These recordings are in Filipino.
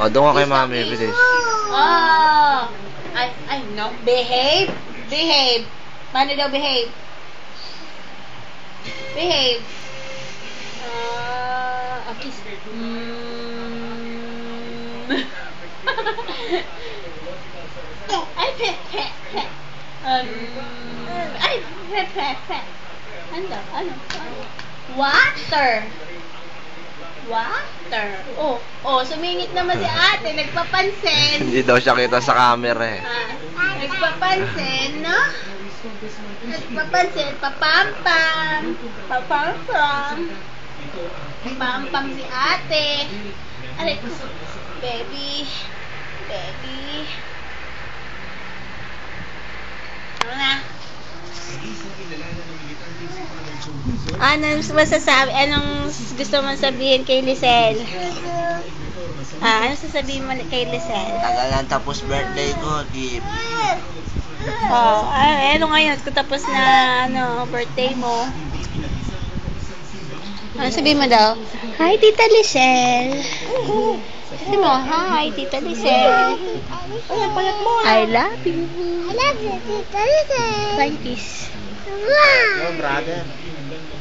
O, doon ka kay mami, bilis. Oh! Ay, no. Behave. Behave. Paano daw behave? Behave. Kiss. Ay, pe. Ay, pe. Ano? Water. Sumingit naman si ate. Nagpapansin. Hindi daw siya kita sa camera eh. Nagpapansin, no? Nagpapansin. Papampam. Papampam si ate. Aray ko. Baby. Ano na? Anong masasabi? Anong gusto mong sabihin kay Lisel? Anong sasabihin mo kay Lisel? Tagalan tapos birthday ko, gift. Ano ngayon? Kung tapos na birthday mo. Ano sabihin mo daw? Hi, Tita Lisel. Sabi mo, hi, Tita Lisel. I love you. I love you, Tita Lisel. Bye, kiss. Oh, brother.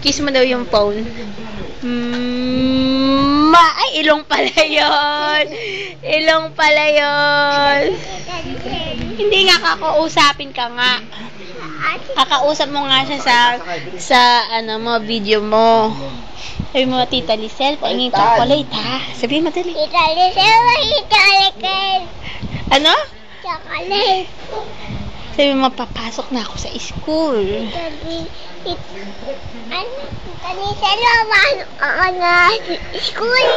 Kiss mo daw yung phone. Ay, ilong pala yun. Hindi nga kakausapin ka nga. Kakausap mo nga siya sa video mo. Sabi mo, Tita Lisel, paingin chocolate, ha? Sabi mo, dali. Tita Lisel, chocolate. Ano? Chocolate. Sabi mo, papasok na ako sa school. Tita Lisel, school.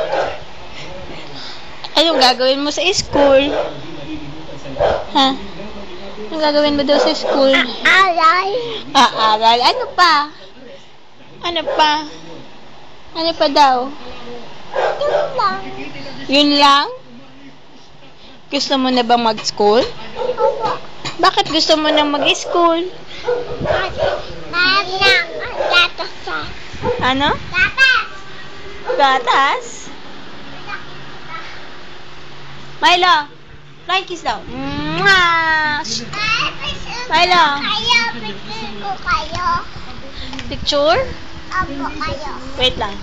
Anong gagawin mo sa school? Ha? Anong gagawin mo daw sa school? Aral. Aaral. Ano pa? Ano pa daw? Yun lang. Yun lang? Gusto mo na bang mag-school? Opo. Bakit gusto mo na mag-school? Gatas sa. Ano? Gatas. Gatas? Milo, flying kiss daw. Milo. Picture ko kayo. Picture? Opo kayo. Wait lang.